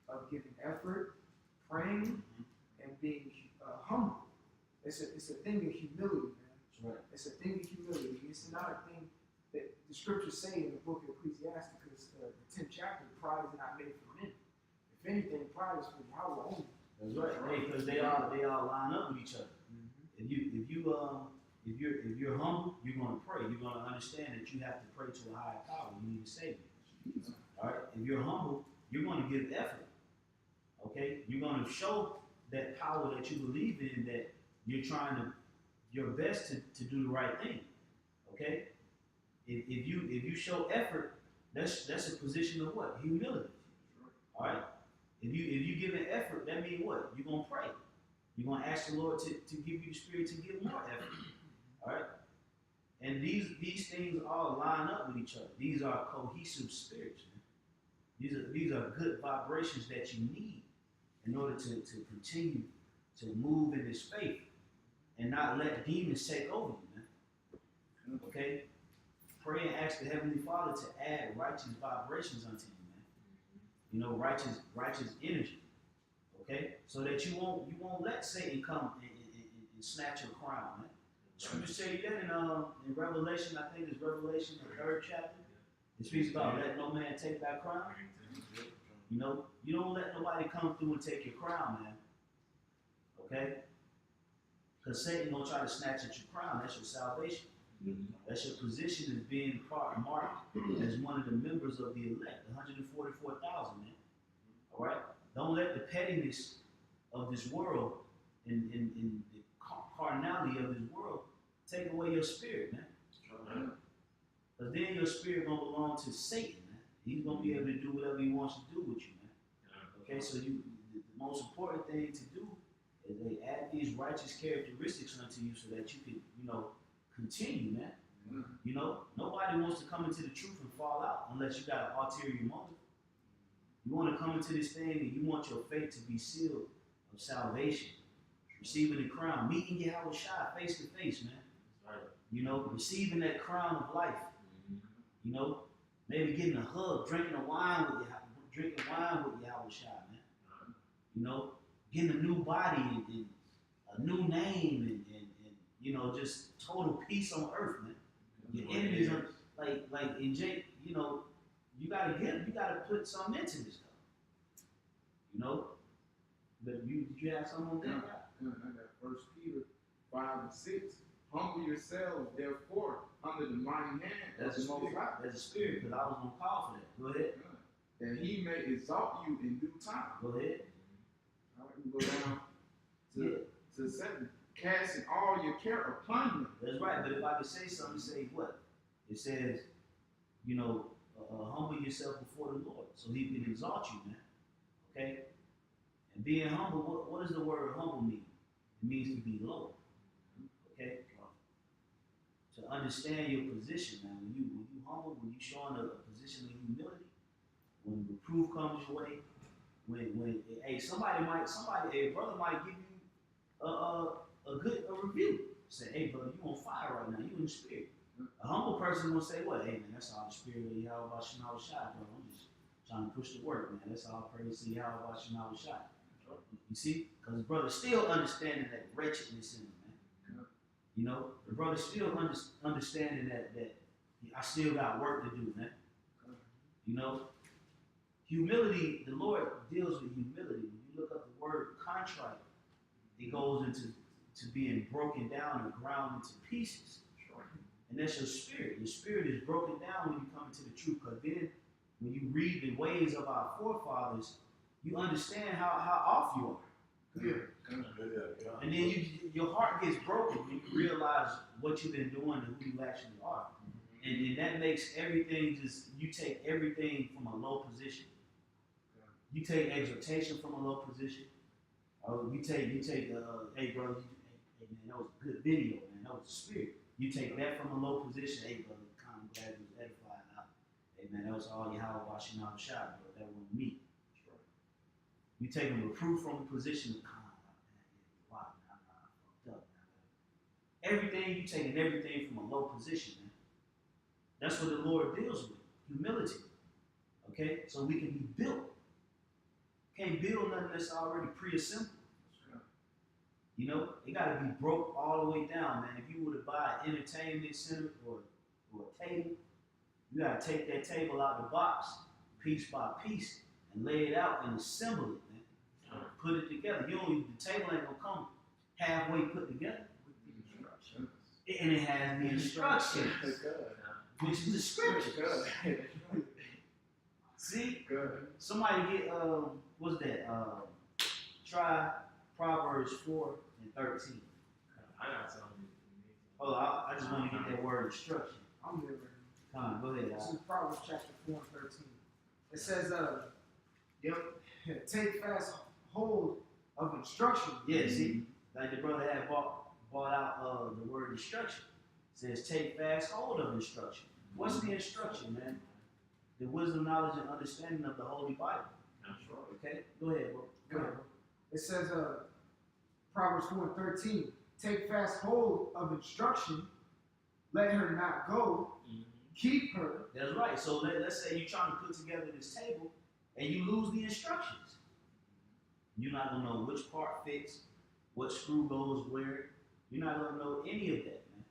of giving effort, praying, and being humble. It's a thing of humility, man. That's right. It's a thing of humility. It's not a thing that the scriptures say in the book of Ecclesiasticus, the 10th chapter, pride is not made for men. If anything, pride is for Yahweh only. That's right. Because they all line up with each other. If you're humble, you're going to pray. You're going to understand that you have to pray to a higher power. You need a savior. All right. If you're humble, you're going to give effort. Okay. You're going to show that power that you believe in, that you're trying your best to do the right thing. Okay. If you show effort, that's a position of what? Humility. All right. If you give an effort, that means what? You're gonna pray. You're gonna ask the Lord to give you the spirit to give more effort. All right. And these things all line up with each other. These are cohesive spirits. Man. These are good vibrations that you need in order to continue to move in this faith and not let demons take over you, man. Okay? Pray and ask the Heavenly Father to add righteous vibrations unto you, man. You know, righteous energy. Okay? So that you won't let Satan come and snatch your crown, man. Scripture tell you that in Revelation, I think it's Revelation, the 3rd chapter. It speaks about let no man take thy crown. You know, you don't let nobody come through and take your crown, man. Okay? Because Satan gonna try to snatch at your crown. That's your salvation. That's your position as being marked as one of the members of the elect, 144,000, man. All right? Don't let the pettiness of this world and the carnality of this world take away your spirit, man. Because then your spirit gonna belong to Satan, man. He's gonna be able to do whatever he wants to do with you, man. Okay, so the most important thing to do is they add these righteous characteristics unto you so that you can, you know, continue, man. You know, nobody wants to come into the truth and fall out unless you got an ulterior motive. You want to come into this thing and you want your faith to be sealed of salvation, receiving the crown, meeting Yahweh Shai face to face, man. You know, receiving that crown of life. You know, maybe getting a hug, drinking wine with Yahweh Shai, man. You know, getting a new body and a new name and you know, just total peace on earth, man. Your enemies are like in Jake, you know, you gotta put something into this stuff. You know? But did you have something on that? I got 1 Peter 5 and 6. Humble yourselves, therefore, under the mighty hand of the Most High. That's a spirit, because I was gonna call for that. Go ahead. That he may exalt you in due time. Go ahead. All right, we go down to 7. Casting all your care upon him. That's right. But if I could say something, say what? It says, you know, humble yourself before the Lord so he can exalt you, man. Okay? And being humble, what does the word humble mean? It means to be low. Okay? To understand your position, man. When you humble, when you showing a position of humility, when the proof comes your way, when a brother might give you a review. Say, hey brother, you on fire right now, you in the spirit. A humble person will say, what? Hey man, that's all the spirit of Yahweh Shai, bro. I'm just trying to push the work, man. That's all praise to Yahweh Shai. You see? Because the brother still understanding that wretchedness in him, man. You know, the brother still understanding that I still got work to do, man. You know? Humility, the Lord deals with humility. When you look up the word contrite, it goes into being broken down and ground into pieces. And that's your spirit. Your spirit is broken down when you come into the truth. Because then, when you read the ways of our forefathers, you understand how off you are. Yeah. And then your heart gets broken when you realize what you've been doing and who you actually are. And that makes everything you take everything from a low position. You take exhortation from a low position. You take, hey bro, hey man, that was a good video, man. That was the spirit. You take that from a low position. Hey brother, kind of glad you was edified. Hey man, that was all Yahweh watching out the shot, bro. That wasn't me. You take them reproof from a position of calm. Man, I fucked up, man. Everything you taking everything from a low position, man. That's what the Lord deals with. Humility. Okay? So we can be built. Can't build nothing that's already pre-assembled. You know, it got to be broke all the way down, man. If you were to buy an entertainment center or a table, you got to take that table out of the box, piece by piece, and lay it out and assemble it, man. Put it together. The table ain't gonna come halfway put together. And it has the instructions, which is the scripture. See? Somebody get what's that? Try Proverbs 4 and 13. I got something. Oh, I just want to get that word instruction. I'm there. Come on, go ahead. This is Proverbs chapter 4 and 13. It says, take fast hold of instruction. Yeah, see, like the brother had brought out the word instruction. It says, take fast hold of instruction. What's the instruction, man? The wisdom, knowledge, and understanding of the Holy Bible. Okay, go ahead, bro. It says, Proverbs 4:13. Take fast hold of instruction, let her not go, keep her. That's right. So let's say you're trying to put together this table and you lose the instructions. You're not gonna know which part fits, what screw goes where. You're not gonna know any of that, man.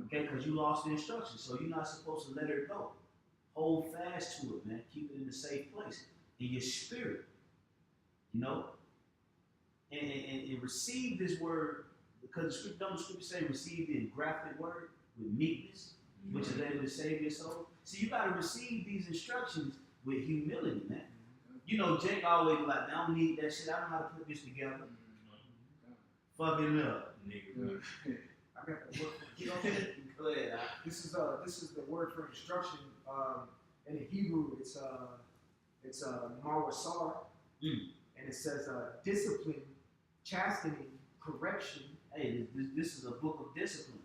Okay, because you lost the instructions. So you're not supposed to let her go. Hold fast to it, man. Keep it in a safe place in your spirit. You know, and receive this word, because the scripture say receive the engrafted word with meekness, which is able to save your soul. So you got to receive these instructions with humility, man. You know, Jake always be like, I don't need that shit. I don't know how to put this together. Fucking up, nigga. I got the word. Get on it. Go ahead. This is the word for instruction. In the Hebrew, it's mawasar, and it says discipline, chastening, correction. Hey, this is a book of discipline.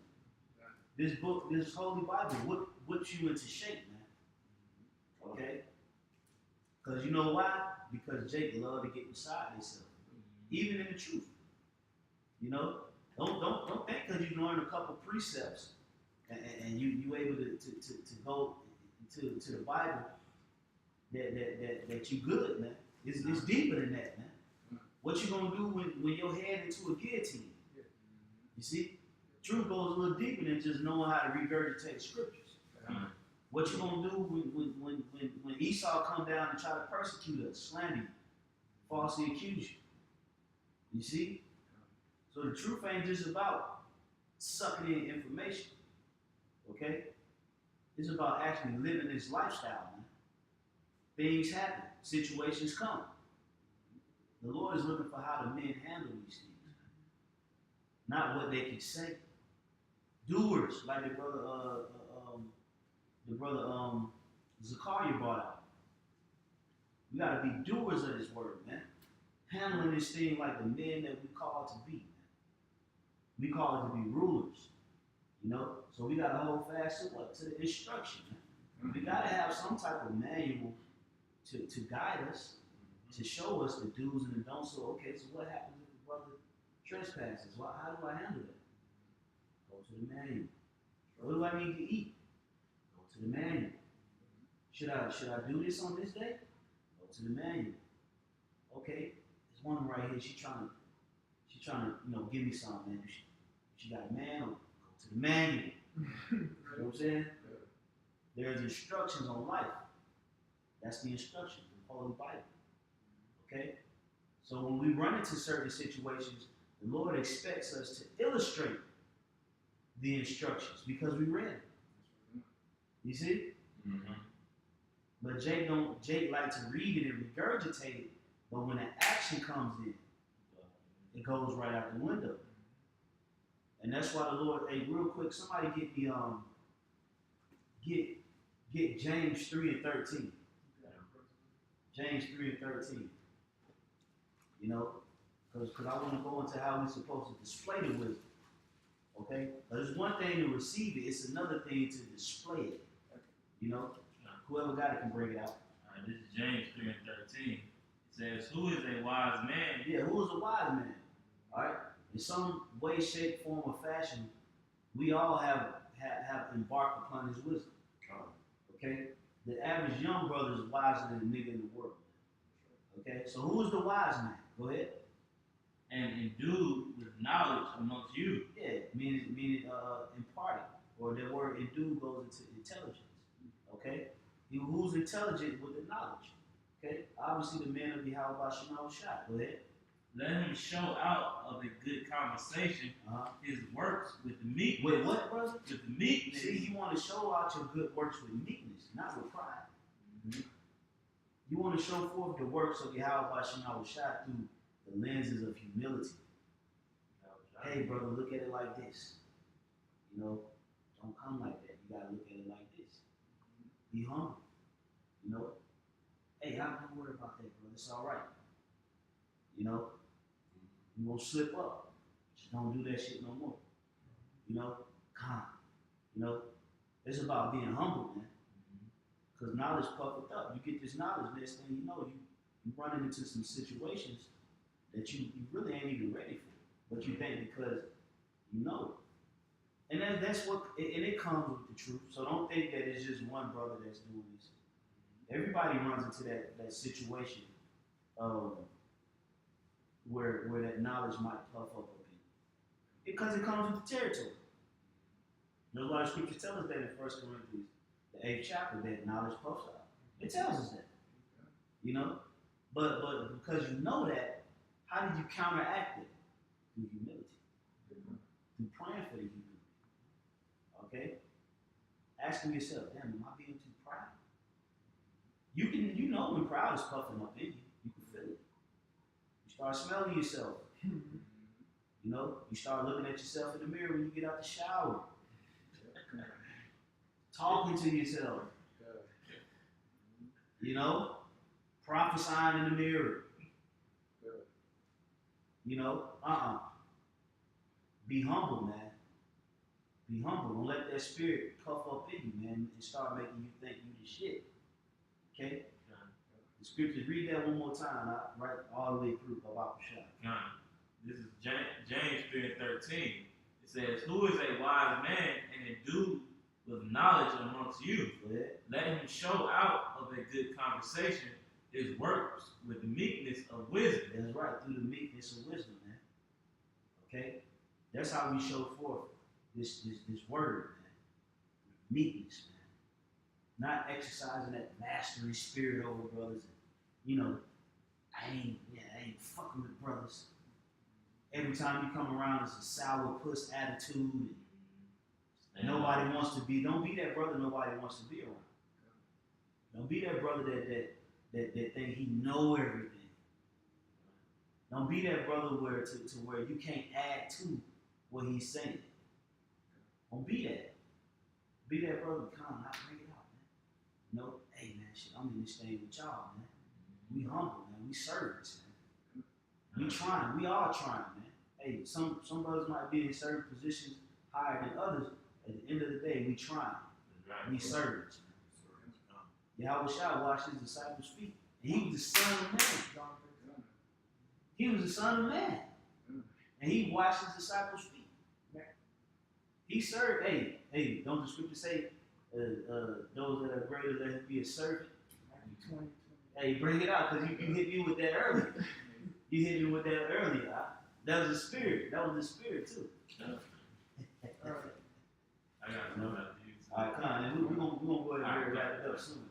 This book, this Holy Bible, whips you into shape, man. Okay? Because you know why? Because Jake loved to get inside himself, even in the truth. You know, don't think because you learned a couple precepts and you able to go to the Bible that you good, man. It's deeper than that, man. What you gonna do when your head into a guillotine? You see, truth goes a little deeper than just knowing how to regurgitate scriptures. What you gonna do when Esau come down and try to persecute us, slander you, falsely accuse you? You see? So the truth ain't just about sucking in information, okay? It's about actually living this lifestyle, man. Things happen, situations come. The Lord is looking for how the men handle these things, not what they can say. Doers, like the brother Zachariah brought out. We gotta be doers of this word, man. Handling this thing like the men that we call to be, man. We call it to be rulers, you know. So we gotta hold fast to what? To the instruction, man. We gotta have some type of manual to guide us, to show us the do's and the don'ts. So okay, so what happens if the brother trespasses? Well, how do I handle that? Go to the manual. What do I need to eat? Go to the manual. Should I do this on this day? Go to the manual. Okay, there's one right here. She's trying to, give me something, man. She got a manual. Go to the manual. You know what I'm saying? There's instructions on life. That's the instructions in the Holy Bible. Okay? So when we run into certain situations, the Lord expects us to illustrate the instructions because we read it. You see? Mm-hmm. But Jake like to read it and regurgitate it, but when the action comes in, it goes right out the window. And that's why the Lord, hey, real quick, somebody get the get James 3:13. James 3:13. You know, because I want to go into how we're supposed to display the wisdom. Okay? There's one thing to receive it, it's another thing to display it. You know? Whoever got it can bring it out. All right, this is James 3:13. It says, "Who is a wise man?" Yeah, who is a wise man? All right? In some way, shape, form, or fashion, we all have embarked upon his wisdom. Okay? The average young brother is wiser than the nigga in the world. Okay? So who is the wise man? Go ahead. And endued with knowledge amongst you. Yeah, meaning imparted. Or the word endued goes into intelligence. Okay? Who's intelligent with the knowledge? Okay? Obviously the man of Yahweh Shema Shai. Go ahead. Let him show out of a good conversation his works with the meekness. With what, brother? With the meekness. See, you want to show out your good works with meekness, not with pride. Mm-hmm. You want to show forth the works of Yahweh Shema Shai through the lenses of humility. Hey, brother, look at it like this. You know, don't come like that. You got to look at it like this. Be humble. You know? Hey, don't worry about that, brother. It's all right. You know? You won't slip up. Just don't do that shit no more. You know? Calm. You know? It's about being humble, man. Because knowledge puffeth up. You get this knowledge, next thing you know, you running into some situations that you really ain't even ready for. but you think because you know. And that's what, and it comes with the truth. So don't think that it's just one brother that's doing this. Everybody runs into that situation where that knowledge might puff up a bit. Because it comes with the territory. There's a lot of scriptures tell us that in 1 Corinthians, the 8th chapter, that knowledge puffs up. It tells us that. You know? But because you know that, how did you counteract it? Through humility. Through praying for the humility. Okay? Asking yourself, damn, am I being too proud? You know when proud is puffing up in you. You can feel it. You start smelling yourself. You know, you start looking at yourself in the mirror when you get out the shower. Talking to yourself. You know, prophesying in the mirror. You know, be humble, man. Be humble. Don't let that spirit puff up in you, man, and start making you think you the shit. Okay? The scriptures, read that one more time, right all the way through about the shot. This is James 3:13. It says, "Who is a wise man and endued with knowledge amongst you? Let him show out of a good conversation his works with the meekness of wisdom." That's right, through the meekness of wisdom, man. Okay? That's how we show forth this word, man. Meekness, man. Not exercising that mastery spirit over brothers. You know, I ain't fucking with brothers. Every time you come around, it's a sour puss attitude. And nobody wants to be. Don't be that brother nobody wants to be around. Don't be that brother that think he know everything. Don't be that brother where you can't add to what he's saying. Don't be that. Be that brother, come, not bring it out, man. You know, hey man, shit, I'm in this thing with y'all, man. We humble, man. We servants, man. We trying. We all trying, man. Hey, some brothers might be in certain positions higher than others. At the end of the day, we trying. We servants, man. Yahweh Shah washed his disciples' feet. And he was the son of man. He was the son of man. And he washed his disciples' feet. He served. Hey, don't the scripture say those that are greater, let him be a servant? Hey, bring it out, because you hit me with that earlier. You hit me with that earlier. That was the spirit. That was the spirit, too. I got to know how to use it. All right, come on. We're going to go ahead and wrap it up soon.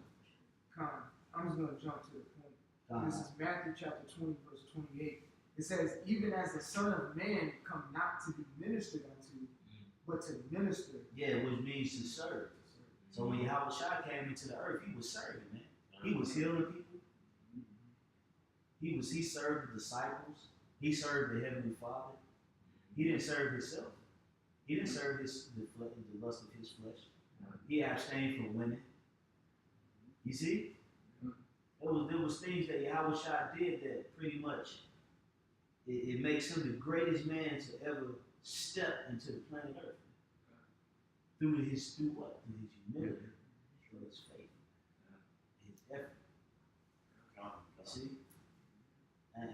I'm just going to jump to the point. Come This is Matthew chapter 20, verse 28. It says, even as the Son of Man come not to be ministered unto, but to minister. Yeah, which means to serve. So when Yahweh Shah came into the earth, he was serving, man. He was healing people. He served the disciples. He served the Heavenly Father. He didn't serve himself. He didn't serve the lust of his flesh. He abstained from women. You see? There was things that Yahweh Shah did that pretty much it makes him the greatest man to ever step into the planet Earth. Through what? Through his humility, through his faith, his effort. See? And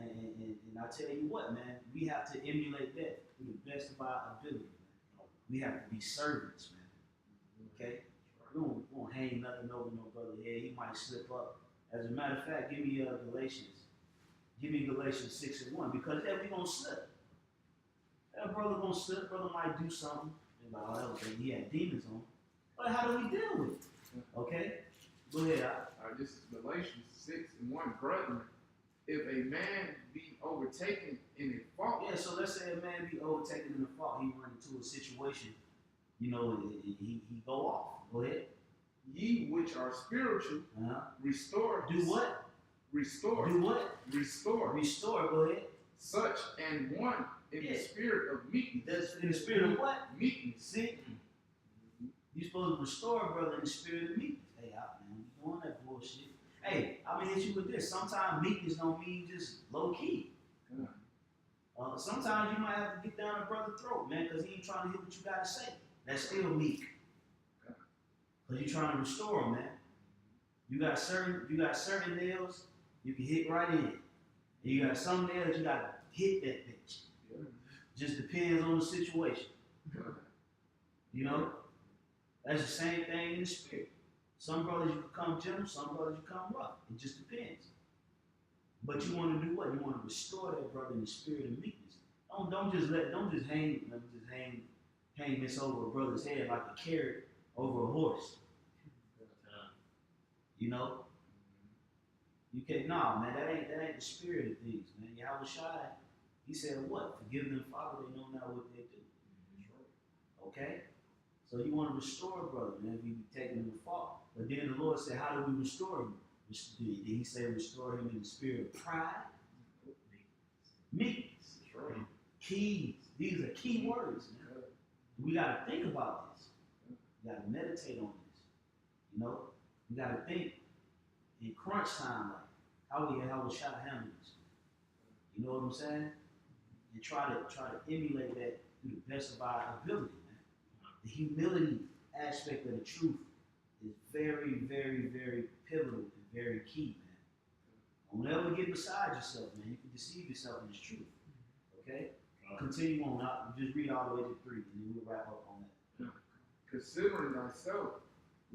I tell you what, man, we have to emulate that to the best of our ability, man. We have to be servants, man. Okay? We don't hang nothing over no brother head. He might slip up. As a matter of fact, give me Galatians. Give me Galatians 6:1, because we're going to slip. That brother going to slip. Brother might do something. He had demons on him. But how do we deal with it? Okay? Go ahead. This is Galatians 6:1. Brethren, if a man be overtaken in a fault. Yeah, so let's say a man be overtaken in a fault. He run into a situation, he go off. Go ahead. Ye which are spiritual, restore. Do what? Restore. Do what? Restore. Restore. Go ahead. Such and one in the spirit of meekness. In the spirit of what? Meekness. See? You're supposed to restore, brother, in the spirit of meekness. Hey, man, you doing that bullshit. Hey, I'm going to hit you with this. Sometimes meekness don't mean just low-key. Sometimes you might have to get down a brother's throat, man, because he ain't trying to hear what you got to say. That's still meek. Because you're trying to restore him, man. You got certain nails you can hit right in. And you got some nails you got to hit that bitch. Just depends on the situation. You know? That's the same thing in the spirit. Some brothers you become gentle, some brothers you become rough. It just depends. But you want to do what? You want to restore that brother in the spirit of meekness. Don't just hang this over a brother's head like a carrot over a horse. You know? You can't, nah, man, that ain't the spirit of things, man. Yahweh Shai, he said what? Forgive them, Father, they know not what they do. Okay? So you want to restore a brother, man, if you be taking him to fault. But then the Lord said, how do we restore him? Did he say restore him in the spirit of pride? Meekness. Keys. These are key words, man. We got to think about this. We got to meditate on this. You know? We got to think in crunch time, like, how we shot handle this. You know what I'm saying? And try to emulate that to the best of our ability, man. The humility aspect of the truth is very, very, very pivotal and very key, man. Don't ever get beside yourself, man. You can deceive yourself in this truth. Okay? Continue on. I'll just read all the way to 3, and then we'll wrap up on that. Considering thyself,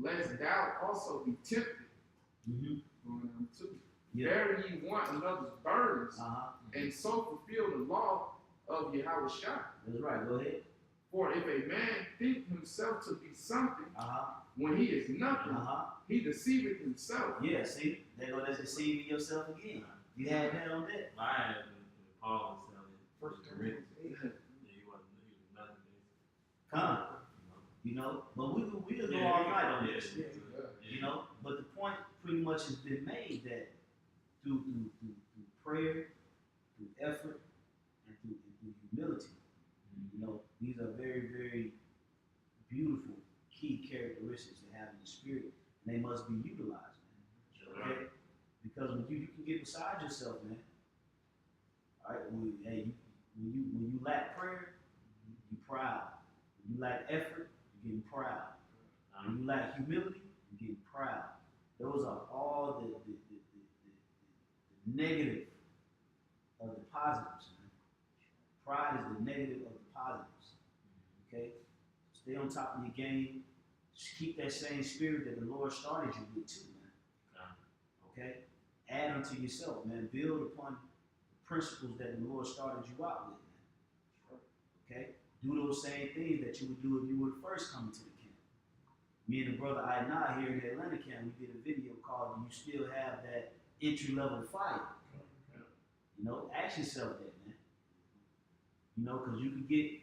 lest thou also be tempted. Mm-hmm. Going on 2. Yeah. Bear ye one another's burdens, Uh-huh. and so fulfill the law of Yahweh Shai. That's right. Go ahead. For if a man think himself to be something, Uh-huh. when he is nothing, Uh-huh. he deceiveth himself. Yeah, see? There go that deceiving yourself again. You had that on that. I had Paul was telling First Corinthians. Corinthians 8. Yeah, he was nothing. Come. You know? But we'll go all night on this. Yeah. You know? But the point pretty much has been made that through prayer, through effort, and through humility, you know, these are very, very beautiful key characteristics to have in the spirit, and they must be utilized, man. Okay? Because when you can get beside yourself, man. All right, when you lack prayer, you're proud. When you lack effort, you're getting proud. When you lack humility, you're getting proud. Those are all the negative of the positives, man. Pride is the negative of the positives. Okay? Stay on top of your game. Just keep that same spirit that the Lord started you with too, man. Okay? Add unto yourself, man. Build upon the principles that the Lord started you out with, man. Okay? Do those same things that you would do if you were first coming to the camp. Me and the brother Ainah here in the Atlanta camp, we did a video called "Do You Still Have That Entry-Level Fire?" You know, ask yourself that, man. You know, because you can get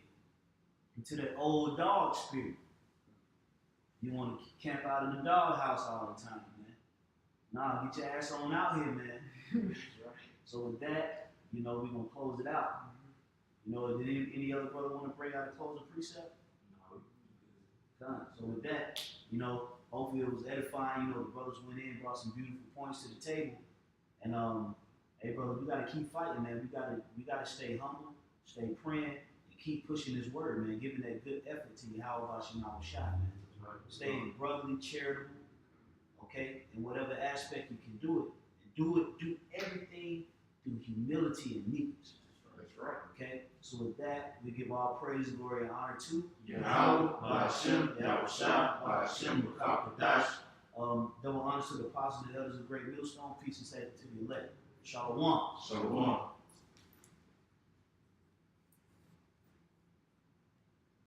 into that old dog spirit. You want to camp out in the doghouse all the time, man. Nah, get your ass on out here, man. So with that, you know, we're going to close it out. You know, did any other brother want to bring out a closing precept? Done. So with that, you know, hopefully it was edifying. You know, the brothers went in, brought some beautiful points to the table. And hey brother, we gotta keep fighting, man. We gotta stay humble, stay praying, and keep pushing this word, man, giving that good effort to Yahweh Yahweh Shai, man. Stay brotherly, charitable, okay? In whatever aspect you can do it. And do everything through humility and meekness. That's right. Okay? So with that, we give all praise, glory, and honor to Yahweh, Ba'ashem, Yahweh Shai, Ba'ashem, B'Kapadash. Double honors to the apostles and elders of Great Millstone. Peace and safety to the elect. Shalom. Shalom.